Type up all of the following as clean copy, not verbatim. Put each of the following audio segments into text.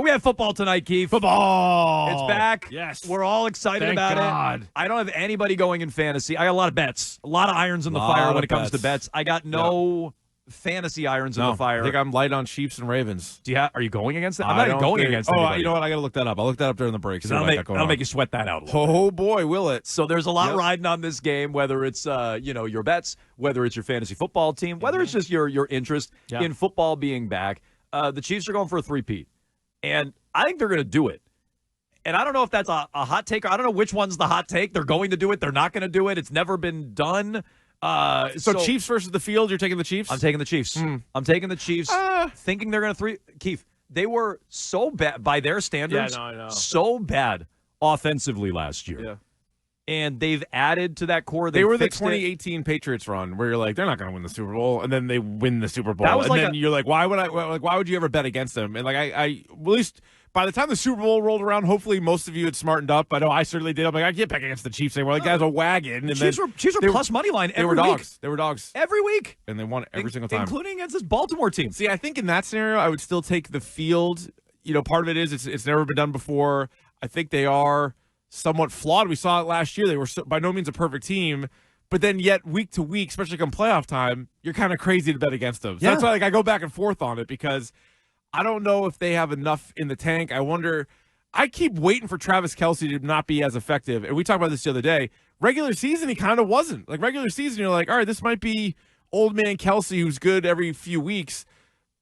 But we have football tonight, Keefe. Football. It's back. Yes. We're all excited Thank about God. it. I don't have anybody going in fantasy. I got a lot of bets. A lot of irons in the fire when it comes to bets. I got no fantasy irons in the fire. I think I'm light on Chiefs and Ravens. Are you going against them? I'm not even going against anybody. You know what? I got to look that up. I'll look that up during the break. I'll make you sweat that out a little bit. Boy, will it. So there's a lot riding on this game, whether it's your bets, whether it's your fantasy football team, whether it's just your interest in football being back. The Chiefs are going for a three-peat, and I think they're going to do it. And I don't know if that's a hot take. I don't know which one's the hot take. They're going to do it. They're not going to do it. It's never been done. So Chiefs versus the field, you're taking the Chiefs? I'm taking the Chiefs. I'm taking the Chiefs, thinking they're going to Keith, they were so bad by their standards, so bad offensively last year. Yeah. And they've added to that core. They were the 2018 Patriots run where you're like, they're not going to win the Super Bowl, and then they win the Super Bowl. Then you're like, why would you ever bet against them? And I at least by the time the Super Bowl rolled around, hopefully most of you had smartened up. I know I certainly did. I'm like, I get back against the Chiefs anymore. Like, guys, a wagon. And Chiefs were plus money line every week. They were dogs every week, and they won every single time, including against this Baltimore team. See, I think in that scenario, I would still take the field. Part of it is it's never been done before. I think they are somewhat flawed. We saw it last year. They were by no means a perfect team, but then yet week to week, especially come playoff time, you're kind of crazy to bet against them. So that's why I go back and forth on it, because I don't know if they have enough in the tank. I wonder. I keep waiting for Travis Kelce to not be as effective. And we talked about this the other day. Regular season, he kind of wasn't. Like, regular season, you're like, all right, this might be old man Kelce who's good every few weeks.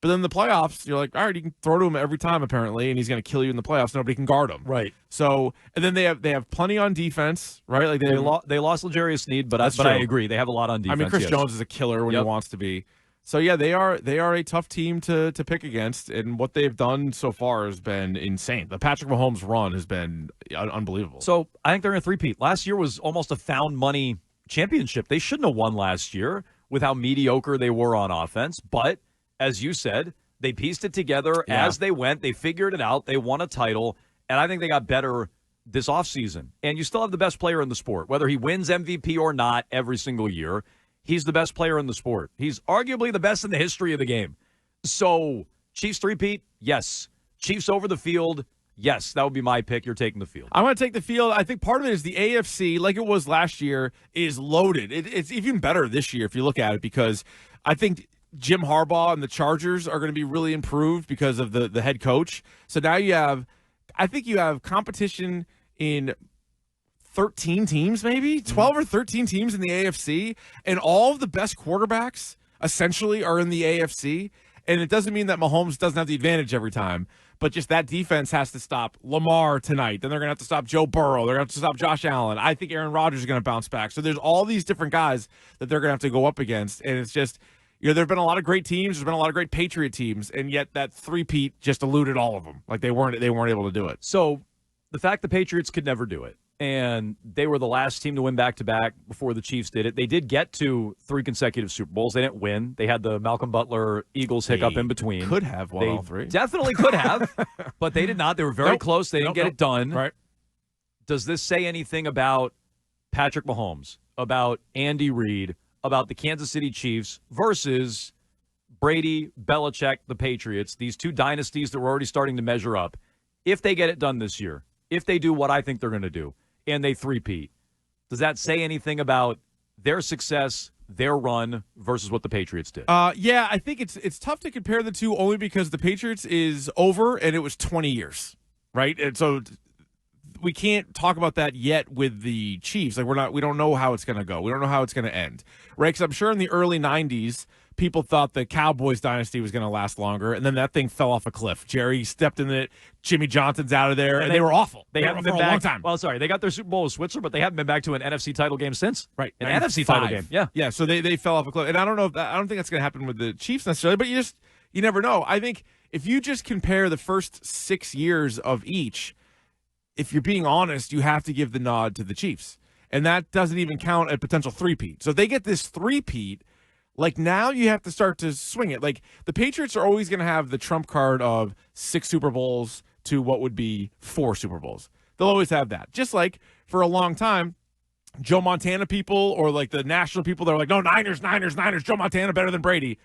But then the playoffs, you're like, all right, you can throw to him every time, apparently, and he's going to kill you in the playoffs. Nobody can guard him. Right. So, and then they have plenty on defense, right? Like they lost L'Jarius Sneed, but I agree. They have a lot on defense. I mean, Chris Jones is a killer when he wants to be. So, yeah, they are a tough team to pick against, and what they've done so far has been insane. The Patrick Mahomes run has been unbelievable. So, I think they're going to three-peat. Last year was almost a found money championship. They shouldn't have won last year with how mediocre they were on offense, but as you said, they pieced it together as they went. They figured it out. They won a title, and I think they got better this offseason. And you still have the best player in the sport, whether he wins MVP or not every single year. He's the best player in the sport. He's arguably the best in the history of the game. So, Chiefs three-peat, yes. Chiefs over the field, yes. That would be my pick. You're taking the field. I want to take the field. I think part of it is the AFC, like it was last year, is loaded. It's even better this year if you look at it, because I think Jim Harbaugh and the Chargers are going to be really improved because of the head coach. So now you have competition in 13 teams, maybe 12 or 13 teams in the AFC, and all of the best quarterbacks essentially are in the AFC. And it doesn't mean that Mahomes doesn't have the advantage every time, but just that defense has to stop Lamar tonight. Then they're going to have to stop Joe Burrow. They're going to have to stop Josh Allen. I think Aaron Rodgers is going to bounce back. So there's all these different guys that they're going to have to go up against, and it's just, there have been a lot of great teams. There's been a lot of great Patriot teams, and yet that three-peat just eluded all of them. Like they weren't able to do it. So the fact the Patriots could never do it, and they were the last team to win back-to-back before the Chiefs did it. They did get to 3 consecutive Super Bowls. They didn't win. They had the Malcolm Butler Eagles hiccup in between. Could have won all 3. Definitely could have, but they did not. They were very close. They didn't get it done. Right. Does this say anything about Patrick Mahomes, about Andy Reid, about the Kansas City Chiefs versus Brady, Belichick, the Patriots, these two dynasties that were already starting to measure up? If they get it done this year, if they do what I think they're going to do, and they three-peat, does that say anything about their success, their run, versus what the Patriots did? Yeah, I think it's tough to compare the two, only because the Patriots is over, and it was 20 years, right? And so we can't talk about that yet with the Chiefs. Like we don't know how it's going to go. We don't know how it's going to end, right? Because I'm sure in the early 90s, people thought the Cowboys dynasty was going to last longer, and then that thing fell off a cliff. Jerry stepped in it. Jimmy Johnson's out of there, and they were awful. They haven't been for back a long time. Well, sorry, they got their Super Bowl with Switzer, but they haven't been back to an NFC title game since. Right, an NFC title game. Yeah. So they fell off a cliff, and I don't know. I don't think that's going to happen with the Chiefs necessarily, but you never know. I think if you just compare the first 6 years of each, if you're being honest, you have to give the nod to the Chiefs, and that doesn't even count a potential three-peat. So if they get this three-peat, like now you have to start to swing it. Like the Patriots are always going to have the trump card of 6 Super Bowls to what would be 4 Super Bowls. They'll always have that. Just like for a long time, Joe Montana people or like the national people that are like, no, Niners, Joe Montana better than Brady.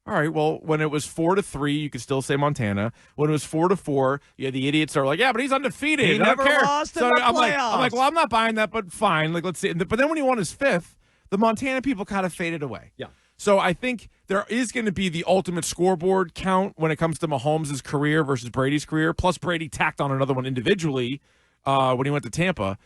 All right, well, when it was 4-3, you could still say Montana. When it was 4-4, yeah, the idiots are like, yeah, but he's undefeated. He I don't never care. lost in So the I'm playoffs. like, well, I'm not buying that, but fine. Like, let's see. But then when he won his 5th, the Montana people kind of faded away. Yeah. So I think there is going to be the ultimate scoreboard count when it comes to Mahomes' career versus Brady's career. Plus, Brady tacked on another one individually when he went to Tampa.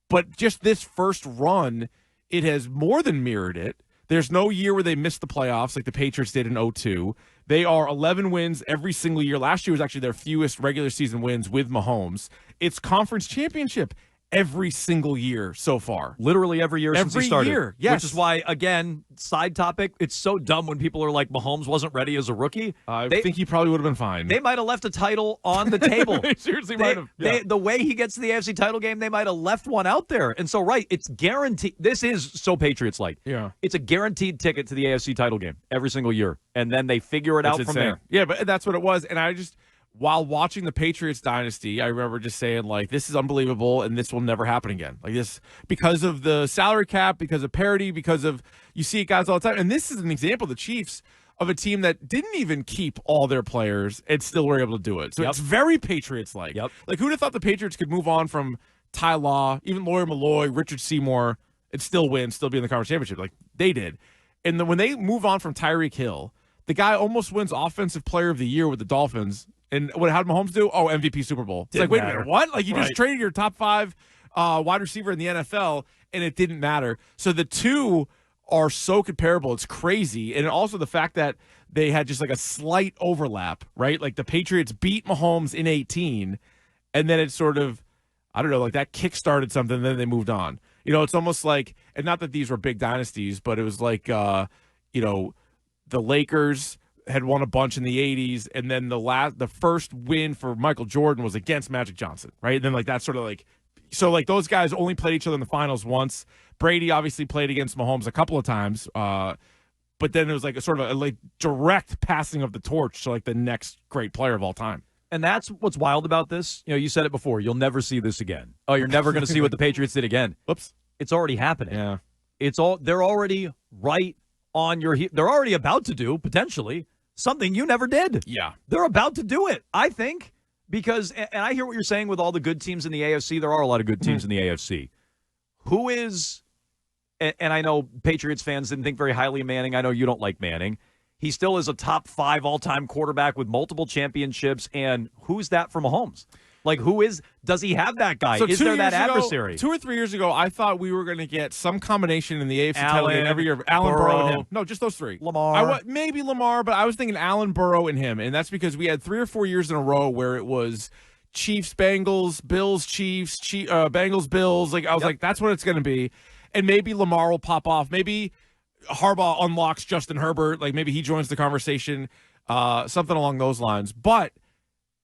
But just this first run, it has more than mirrored it. There's no year where they missed the playoffs like the Patriots did in 2002. They are 11 wins every single year. Last year was actually their fewest regular season wins with Mahomes. It's conference championship every single year so far. Literally every year since he started. Every year, yes. Which is why, again, side topic, it's so dumb when people are like, Mahomes wasn't ready as a rookie. I think he probably would have been fine. They might have left a title on the table. They seriously might have. Yeah. The way he gets to the AFC title game, they might have left one out there. And so, right, it's guaranteed. This is so Patriots-like. Yeah. It's a guaranteed ticket to the AFC title game every single year. And then they figure it out from there. Yeah, but that's what it was. And I just... While watching the Patriots dynasty, I remember just saying, like, this is unbelievable and this will never happen again. Like this, because of the salary cap, because of parity, because of, you see it guys all the time. And this is an example, the Chiefs, of a team that didn't even keep all their players and still were able to do it. So It's very Patriots-like. Yep. Like, who'd have thought the Patriots could move on from Ty Law, even Lawyer Malloy, Richard Seymour, and still win, still be in the conference championship? Like, they did. And then when they move on from Tyreek Hill, the guy almost wins Offensive Player of the Year with the Dolphins. And how did Mahomes do? Oh, MVP Super Bowl. It's like, wait a minute, what? Like, you just traded your top 5 wide receiver in the NFL, and it didn't matter. So the two are so comparable. It's crazy. And also the fact that they had just like a slight overlap, right? Like the Patriots beat Mahomes in 18, and then it sort of, I don't know, like that kick-started something, and then they moved on. You know, it's almost like, and not that these were big dynasties, but it was like, the Lakers had won a bunch in the 80s, and then the first win for Michael Jordan was against Magic Johnson, right? And then like that's sort of like, so like those guys only played each other in the finals once. Brady obviously played against Mahomes a couple of times, but then it was like a sort of a like direct passing of the torch to like the next great player of all time. And that's what's wild about this. You know, you said it before. You'll never see this again. Oh, you're never going to see what the Patriots did again. Whoops. It's already happening. Yeah. They're already right on your they're already about to do, potentially, something you never did. Yeah. They're about to do it, I think, because, and I hear what you're saying with all the good teams in the AFC. There are a lot of good teams in the AFC. Who is, and I know Patriots fans didn't think very highly of Manning. I know you don't like Manning. He still is a top 5 all-time quarterback with multiple championships, and who's that for Mahomes? Like, does he have that guy? So is there that adversary? 2 or 3 years ago, I thought we were going to get some combination in the AFC title game every year. Allen, Burrow, and him. No, just those 3. Lamar. Maybe Lamar, but I was thinking Allen, Burrow, and him. And that's because we had 3 or 4 years in a row where it was Chiefs, Bengals, Bills, Chiefs, Bengals, Bills. Like I was like, that's what it's going to be. And maybe Lamar will pop off. Maybe Harbaugh unlocks Justin Herbert. Like maybe he joins the conversation, something along those lines. But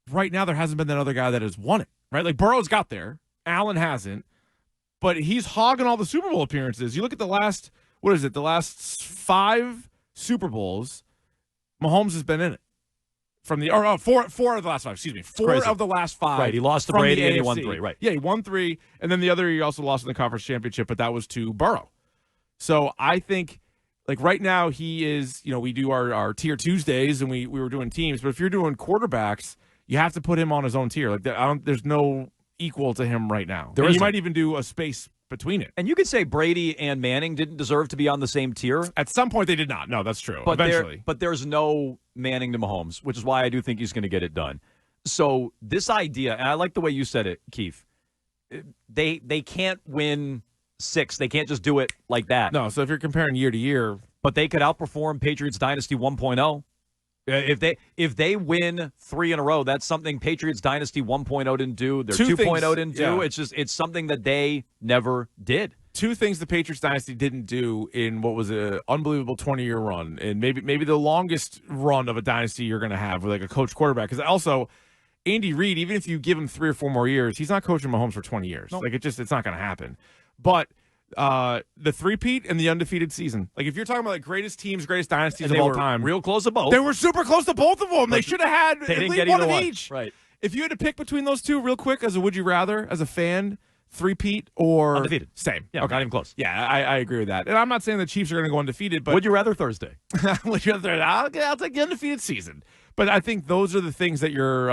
right now, there hasn't been that other guy that has won it, right? Like, Burrow's got there. Allen hasn't. But he's hogging all the Super Bowl appearances. You look at the last 5 Super Bowls, Mahomes has been in it. Four of the last 5, excuse me. 4 of the last 5. Right, he lost to Brady and he won 3, right. Yeah, he won 3, and then the other year he also lost in the conference championship, but that was to Burrow. So I think, like, right now he is, we do our Tier Tuesdays, and we were doing teams, but if you're doing quarterbacks, you have to put him on his own tier. Like there's no equal to him right now. You might even do a space between it. And you could say Brady and Manning didn't deserve to be on the same tier. At some point, they did not. No, that's true. But eventually. But there's no Manning to Mahomes, which is why I do think he's going to get it done. So this idea, and I like the way you said it, Keefe, they can't win 6. They can't just do it like that. No, so if you're comparing year to year. But they could outperform Patriots Dynasty 1.0. If they win 3 in a row, that's something Patriots Dynasty 1.0 didn't do. Their 2.0 didn't do. It's something that they never did. 2 things the Patriots Dynasty didn't do in what was an unbelievable 20-year run, and maybe the longest run of a dynasty you're going to have with like a coach quarterback. Because also, Andy Reid, even if you give him 3 or 4 more years, he's not coaching Mahomes for 20 years. Nope. Like it's not going to happen. But the three-peat and the undefeated season. Like, if you're talking about like greatest teams, greatest dynasties of all time, real close to both. They were super close to both of them. They should have had at least get one of each. Right. If you had to pick between those 2 real quick as a would you rather, as a fan, three-peat or undefeated. Same. Yeah, okay. not even close. Yeah, I agree with that. And I'm not saying the Chiefs are going to go undefeated, but Would you rather Thursday? I'll take the undefeated season. But I think those are the things that you're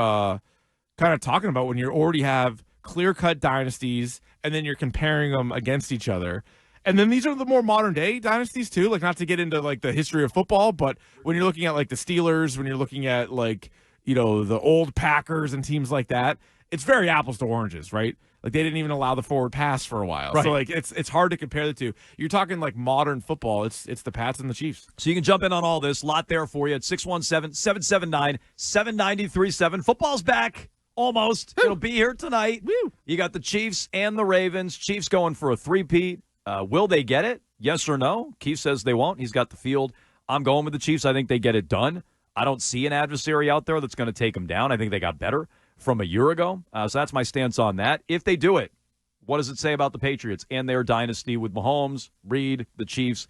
kind of talking about when you already have clear-cut dynasties and then you're comparing them against each other. And then these are the more modern-day dynasties, too. Like, not to get into, like, the history of football, but when you're looking at, like, the Steelers, when you're looking at, like, you know, the old Packers and teams like that, it's very apples to oranges, right? Like, they didn't even allow the forward pass for a while. Right. So, like, it's hard to compare the two. You're talking, like, modern football. It's the Pats and the Chiefs. So you can jump in on all this. A lot there for you at 617-779-7937. Football's back. Almost. It'll be here tonight. Woo. You got the Chiefs and the Ravens. Chiefs going for a three-peat. Will they get it? Yes or no? Keefe says they won't. He's got the field. I'm going with the Chiefs. I think they get it done. I don't see an adversary out there that's going to take them down. I think they got better from a year ago. So that's my stance on that. If they do it, what does it say about the Patriots and their dynasty with Mahomes, Reed, the Chiefs?